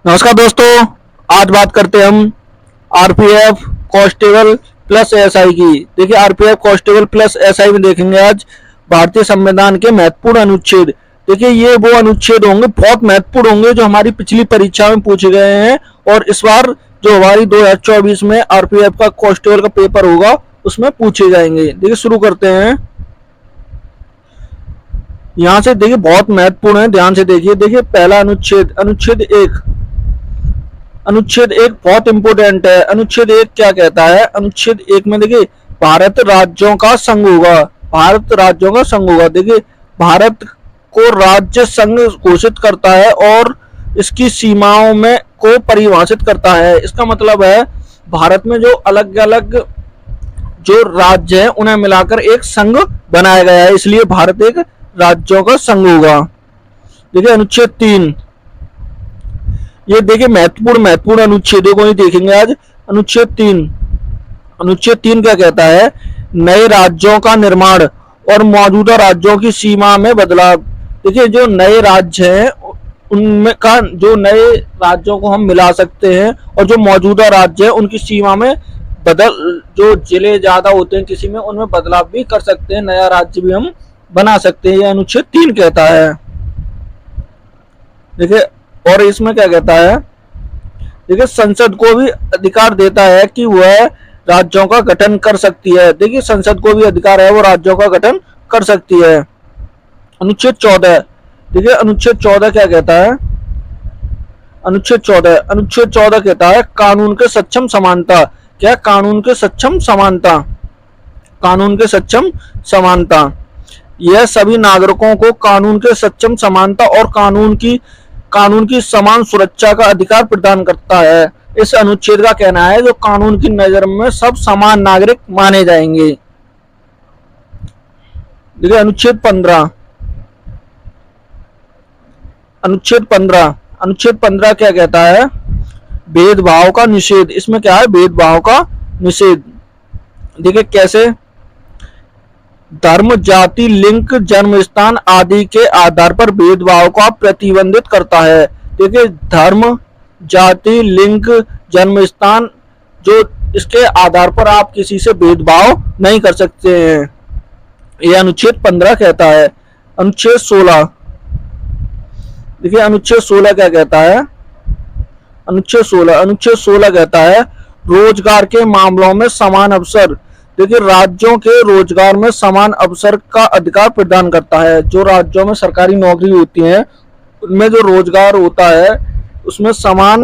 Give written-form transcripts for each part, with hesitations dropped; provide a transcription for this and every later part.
नमस्कार दोस्तों, आज बात करते हैं हम आरपीएफ कांस्टेबल प्लस एसआई की। देखिए, आरपीएफ कांस्टेबल प्लस एसआई में देखेंगे आज भारतीय संविधान के महत्वपूर्ण अनुच्छेद। देखिए, ये वो अनुच्छेद होंगे, बहुत महत्वपूर्ण होंगे, जो हमारी पिछली परीक्षा में पूछे गए हैं और इस बार जो हमारी 2024 में आरपीएफ का कांस्टेबल का पेपर होगा उसमें पूछे जाएंगे। देखिए, शुरू करते हैं। यहाँ से देखिए, बहुत महत्वपूर्ण है, ध्यान से देखिए। देखिए, पहला अनुच्छेद, अनुच्छेद एक बहुत इंपोर्टेंट है। अनुच्छेद एक क्या कहता है? अनुच्छेद एक में देखिए, भारत राज्यों का संघ होगा। भारत राज्यों का संघ होगा। देखिए, भारत को राज्य संघ घोषित करता है और इसकी सीमाओं में को परिभाषित करता है। इसका मतलब है भारत में जो अलग अलग जो राज्य हैं उन्हें मिलाकर एक संघ बनाया गया है, इसलिए भारत एक राज्यों का संघ होगा। देखिए, अनुच्छेद तीन, ये देखिए महत्वपूर्ण अनुच्छेदों को ही देखेंगे आज। अनुच्छेद तीन क्या कहता है? नए राज्यों का निर्माण और मौजूदा राज्यों की सीमा में बदलाव। देखिए, जो नए राज्य हैं उनमें का जो नए राज्यों को हम मिला सकते हैं और जो मौजूदा राज्य है उनकी सीमा में जो जिले ज्यादा होते हैं किसी में, उनमें बदलाव भी कर सकते हैं, नया राज्य भी हम बना सकते हैं। यह अनुच्छेद 3 कहता है। देखिए, और इसमें क्या कहता है? देखिए, संसद को भी अधिकार देता है कि वह राज्यों का गठन कर सकती है। देखिए, संसद को भी अधिकार है, वो राज्यों का गठन कर सकती है। अनुच्छेद 14, देखिए अनुच्छेद 14 क्या कहता है? अनुच्छेद 14 कहता है कानून के सक्षम समानता। क्या? कानून के सक्षम समानता। कानून के सक्षम समानता, यह सभी नागरिकों को कानून के सक्षम समानता और कानून की समान सुरक्षा का अधिकार प्रदान करता है। इस अनुच्छेद का कहना है जो कानून की नजर में सब समान नागरिक माने जाएंगे। देखिए, अनुच्छेद 15, अनुच्छेद 15 क्या कहता है? भेदभाव का निषेध। इसमें क्या है? भेदभाव का निषेध। देखिए, कैसे? धर्म, जाति, लिंग, जन्म स्थान आदि के आधार पर भेदभाव को प्रतिबंधित करता है। देखिए, धर्म, जाति, लिंग, जन्म स्थान, जो इसके आधार पर आप किसी से भेदभाव नहीं कर सकते हैं, यह अनुच्छेद 15 कहता है। अनुच्छेद 16, देखिए अनुच्छेद 16 क्या कहता है? अनुच्छेद 16 कहता है रोजगार के मामलों में समान अवसर। देखिए, राज्यों के रोजगार में समान अवसर का अधिकार प्रदान करता है। जो राज्यों में सरकारी नौकरी होती है उनमें जो रोजगार होता है उसमें समान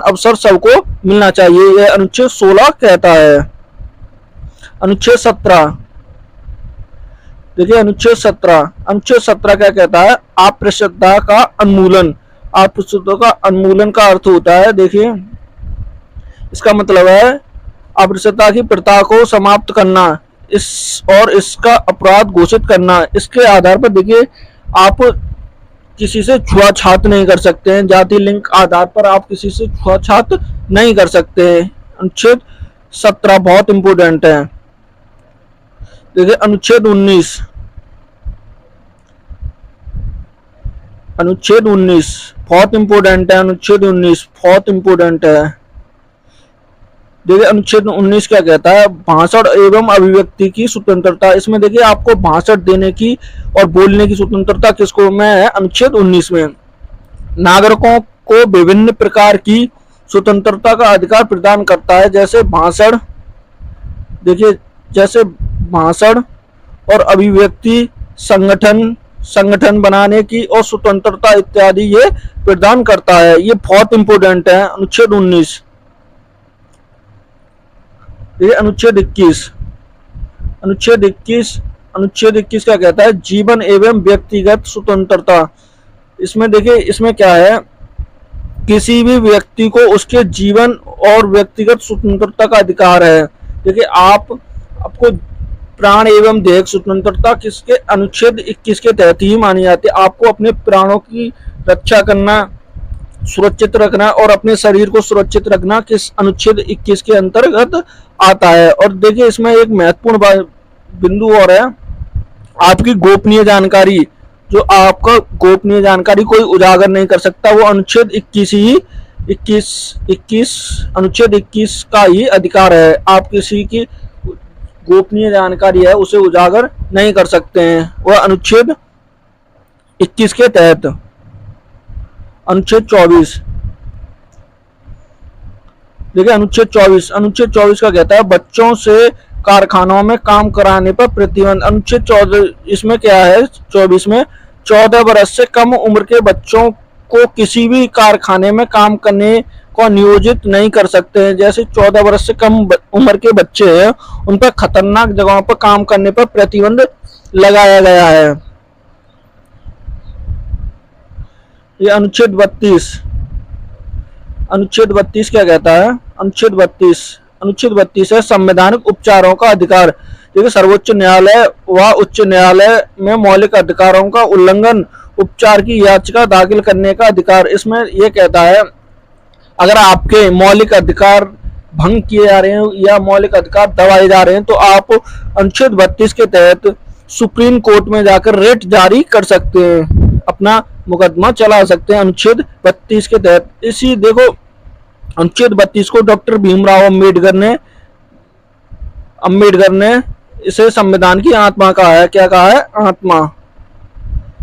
अवसर सबको मिलना चाहिए, यह अनुच्छेद 16 कहता है। अनुच्छेद 17, देखिए अनुच्छेद 17 क्या कहता है? अप्रतिष्ठा का उन्मूलन। अप्रतिष्ठा का उन्मूलन का अर्थ होता है, देखिए इसका मतलब है अप्रतिष्ठा की प्रथा को समाप्त करना, इसका अपराध घोषित करना। इसके आधार पर देखिए, आप किसी से छुआछात नहीं कर सकते हैं, जाति लिंग आधार पर आप किसी से छुआछात नहीं कर सकते हैं। अनुच्छेद 17 बहुत इंपोर्टेंट है। देखिए, अनुच्छेद 19 बहुत इंपोर्टेंट है। अनुच्छेद 19 बहुत इंपोर्टेंट है। देखिए, अनुच्छेद 19 क्या कहता है? भाषण एवं अभिव्यक्ति की स्वतंत्रता। इसमें देखिए, आपको भाषण देने की और बोलने की स्वतंत्रता किसको में है? अनुच्छेद 19 में। नागरिकों को विभिन्न प्रकार की स्वतंत्रता का अधिकार प्रदान करता है, जैसे भाषण, देखिए जैसे भाषण और अभिव्यक्ति, संगठन बनाने की और स्वतंत्रता इत्यादि ये प्रदान करता है। ये बहुत इंपोर्टेंट है। अनुच्छेद 19। ये अनुच्छेद 21 क्या कहता है? जीवन एवं व्यक्तिगत स्वतंत्रता। इसमें देखिए, इसमें क्या है? किसी भी व्यक्ति को उसके जीवन और व्यक्तिगत स्वतंत्रता का अधिकार है। देखिए, आपको प्राण एवं देह स्वतंत्रता किसके? अनुच्छेद 21 के तहत ही मानी जाती है। आपको अपने प्राणों की रक्षा करना, सुरक्षित रखना और अपने शरीर को सुरक्षित रखना किस अनुच्छेद 21 के अंतर्गत आता है। और देखिए, इसमें एक महत्वपूर्ण बिंदु और है, आपकी गोपनीय जानकारी जो आपका गोपनीय जानकारी कोई उजागर नहीं कर सकता, वो अनुच्छेद 21 ही 21 अनुच्छेद 21 का ही अधिकार है। आप किसी की गोपनीय जानकारी है उसे उजागर नहीं कर सकते हैं, वह अनुच्छेद 21 के तहत। अनुच्छेद 24 देखिए, अनुच्छेद 24 का कहता है बच्चों से कारखानों में काम कराने पर प्रतिबंध। अनुच्छेद 14 इसमें क्या है, 24 में 14 वर्ष से कम उम्र के बच्चों को किसी भी कारखाने में काम करने को नियोजित नहीं कर सकते हैं। जैसे 14 वर्ष से कम उम्र के बच्चे हैं, उन पर खतरनाक जगहों पर काम करने पर प्रतिबंध लगाया गया है। ये अनुच्छेद 32 क्या कहता है, अनुच्छेद 32 है संवैधानिक उपचारों का अधिकार। देखिए, सर्वोच्च न्यायालय व उच्च न्यायालय में मौलिक अधिकारों का उल्लंघन उपचार की याचिका दाखिल करने का अधिकार। इसमें यह कहता है अगर आपके मौलिक अधिकार भंग किए जा रहे हैं या मौलिक अधिकार दबाए जा रहे हैं तो आप अनुच्छेद 32 के तहत सुप्रीम कोर्ट में जाकर रेट जारी कर सकते हैं, अपना मुकदमा चला सकते हैं अनुच्छेद 32 के तहत। इसी देखो, अनुच्छेद 32 को डॉक्टर भीमराव अंबेडकर ने इसे संविधान की आत्मा कहा है। क्या कहा है, आत्मा,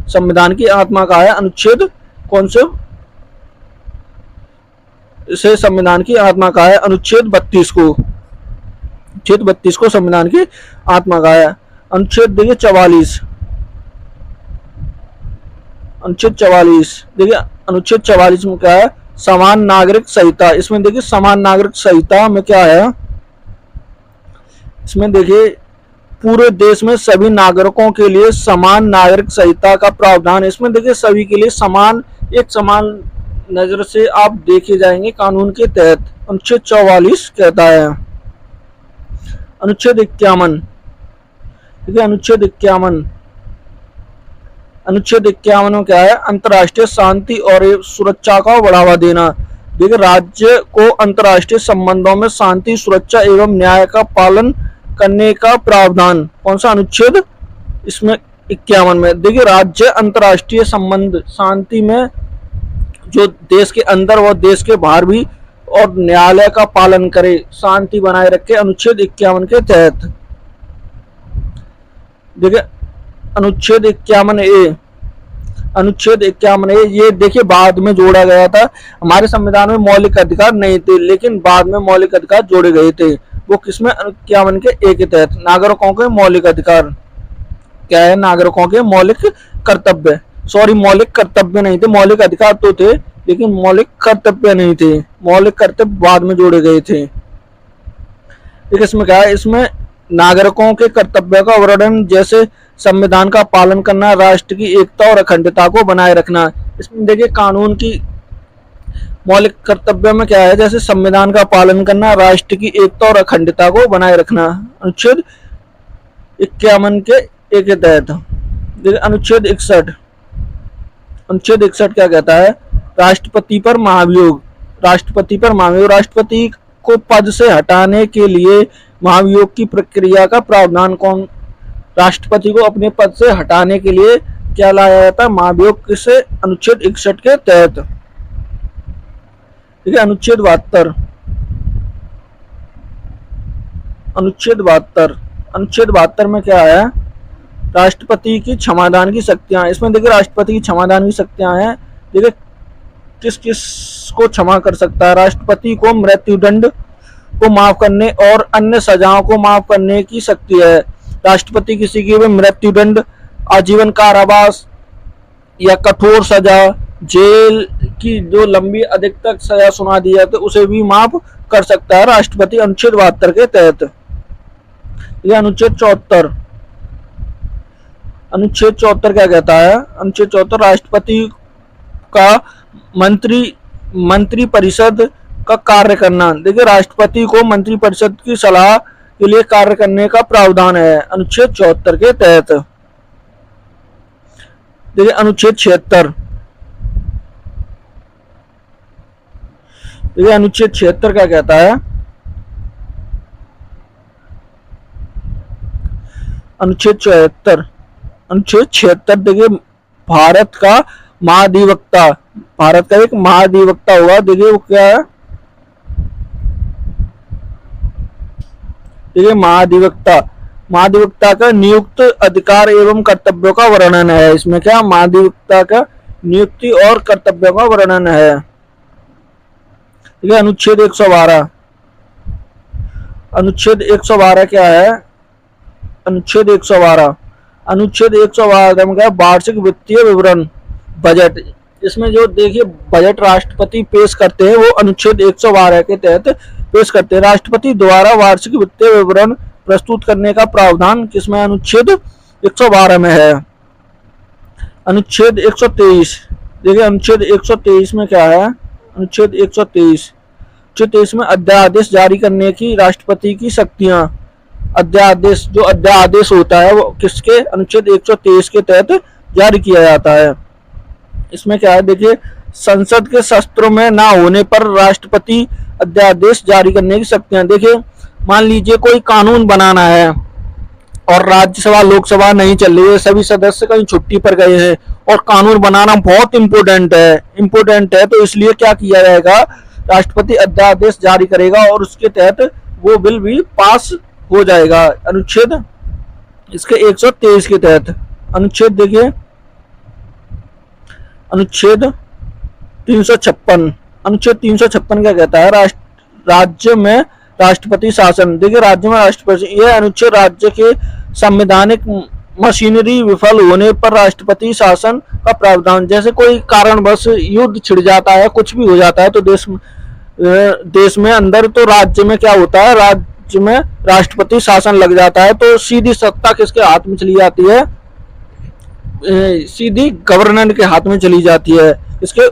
संविधान की आत्मा कहा है। अनुच्छेद कौन से, इसे संविधान की आत्मा कहा है, अनुच्छेद 32 को, अनुच्छेद 32 को संविधान की आत्मा कहा है। अनुच्छेद देखिए 44, अनुच्छेद 44 देखिए, अनुच्छेद 44 में क्या है, समान नागरिक संहिता। इसमें देखिए समान नागरिक संहिता में क्या है, इसमें देखिए पूरे देश में सभी नागरिकों के लिए समान नागरिक संहिता का प्रावधान। इसमें देखिए सभी के लिए समान, एक समान नजर से आप देखे जाएंगे कानून के तहत। अनुच्छेद 44 कहता है। अनुच्छेद 51 देखिए, अनुच्छेद 51 में क्या है, अंतर्राष्ट्रीय शांति और सुरक्षा को बढ़ावा देना। देखिए, राज्य को अंतर्राष्ट्रीय संबंधों में शांति, सुरक्षा एवं न्याय का पालन करने का प्रावधान। कौन सा अनुच्छेद, इसमें 51 में। देखिए, राज्य अंतर्राष्ट्रीय संबंध, शांति में जो देश के अंदर व देश के बाहर भी और न्यायालय का पालन करे, शांति बनाए रखे, अनुच्छेद 51 के तहत। देखिए, अनुच्छेद 51A ये देखिए बाद में जोड़ा गया था। हमारे संविधान में मौलिक अधिकार नहीं थे, लेकिन बाद में मौलिक अधिकार जोड़े गए थे। वो किसमें, 51 के A के तहत। नागरिकों के मौलिक अधिकार क्या है, नागरिकों के मौलिक कर्तव्य, सॉरी मौलिक कर्तव्य नहीं थे, मौलिक अधिकार तो थे लेकिन मौलिक कर्तव्य नहीं थे, मौलिक कर्तव्य बाद में जोड़े गए थे। इसमें क्या है, इसमें नागरिकों के कर्तव्य का वर्णन, जैसे संविधान का पालन करना, राष्ट्र की एकता और अखंडता को बनाए रखना। इसमें देखिए कानून की मौलिक कर्तव्य में क्या है, जैसे संविधान का पालन करना, राष्ट्र की एकता और अखंडता को बनाए रखना, अनुच्छेद 51 के A के तहत। देखिए, अनुच्छेद 61 क्या कहता है, राष्ट्रपति पर महाभियोग। राष्ट्रपति को पद से हटाने के लिए महाभियोग की प्रक्रिया का प्रावधान। कौन, राष्ट्रपति को अपने पद से हटाने के लिए क्या लाया जाता है, महाभियोग। किसे, अनुच्छेद 61 के तहत। ठीक है, अनुच्छेद 72 में क्या है, राष्ट्रपति की क्षमादान की शक्तियां। इसमें देखिए राष्ट्रपति की क्षमादान की शक्तियां हैं। देखिए किस किस को क्षमा कर सकता है, राष्ट्रपति को मृत्युदंड को माफ करने और अन्य सजाओं को माफ करने की शक्ति है। राष्ट्रपति किसी की भी मृत्युदंड, आजीवन कारावास या कठोर सजा, जेल की जो लंबी अधिक तक सजा सुना दी जाती है उसे भी माफ कर सकता है राष्ट्रपति, अनुच्छेद 72 के तहत। यह अनुच्छेद 74 क्या कहता है, अनुच्छेद 74 राष्ट्रपति का मंत्री परिषद का कार्य करना। देखिए राष्ट्रपति को मंत्री परिषद की सलाह के लिए कार्य करने का प्रावधान है, अनुच्छेद 74 के तहत। देखिए अनुच्छेद 76, देखिए अनुच्छेद 76 क्या कहता है, अनुच्छेद 76 देखिए भारत का महाधिवक्ता, भारत का एक महाधिवक्ता होगा। देखिए वो क्या है, देखिए महाधिवक्ता, महाधिवक्ता का नियुक्त अधिकार एवं कर्तव्यों का वर्णन है। इसमें क्या, महाधिवक्ता का नियुक्ति और कर्तव्यों का वर्णन है। ठीक है, अनुच्छेद 112, अनुच्छेद 112 क्या है, अनुच्छेद 112, अनुच्छेद 112 में क्या, वार्षिक वित्तीय विवरण, बजट। इसमें जो देखिए बजट राष्ट्रपति पेश करते हैं वो अनुच्छेद 112 के तहत पेश करते हैं। राष्ट्रपति द्वारा वार्षिक वित्तीय विवरण प्रस्तुत करने का प्रावधान किसमें, अनुच्छेद 112 में है। अनुच्छेद 123, देखिए अनुच्छेद 123 में क्या है, अनुच्छेद 123 में अध्यादेश जारी करने की राष्ट्रपति की शक्तियां, अध्यादेश, जो अध्यादेश होता है वो किसके, अनुच्छेद 123 के तहत जारी किया जाता है। इसमें क्या है, देखिए संसद के सत्रों में ना होने पर राष्ट्रपति अध्यादेश जारी करने की शक्तियां। देखिए मान लीजिए कोई कानून बनाना है और राज्यसभा लोकसभा नहीं चल रही है, सभी सदस्य कहीं छुट्टी पर गए हैं और कानून बनाना बहुत इम्पोर्टेंट है, तो इसलिए क्या किया जाएगा, राष्ट्रपति अध्यादेश जारी करेगा और उसके तहत वो बिल भी पास हो जाएगा। अनुच्छेद इसके 123 के तहत। अनुच्छेद देखिए, अनुच्छेद 356, अनुच्छेद 356 क्या कहता है, राज्य में राष्ट्रपति शासन। देखिए राज्य में राष्ट्रपति, यह अनुच्छेद राज्य के संवैधानिक मशीनरी विफल होने पर राष्ट्रपति शासन का प्रावधान, जैसे कोई कारणवश युद्ध छिड़ जाता है, कुछ भी हो जाता है तो देश में अंदर, तो राज्य में क्या होता है, राज्य में राष्ट्रपति शासन लग जाता है, तो सीधी सत्ता किसके हाथ में चली जाती है, सीधी गवर्नर के हाथ में चली जाती है, इसके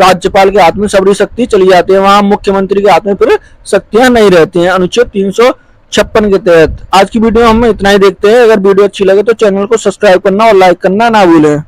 राज्यपाल के हाथ में सबरी शक्ति चली जाती है, वहां मुख्यमंत्री के हाथ में फिर शक्तियां नहीं रहती हैं, अनुच्छेद 356 के तहत। आज की वीडियो हम इतना ही देखते हैं। अगर वीडियो अच्छी लगे तो चैनल को सब्सक्राइब करना और लाइक करना ना भूलें।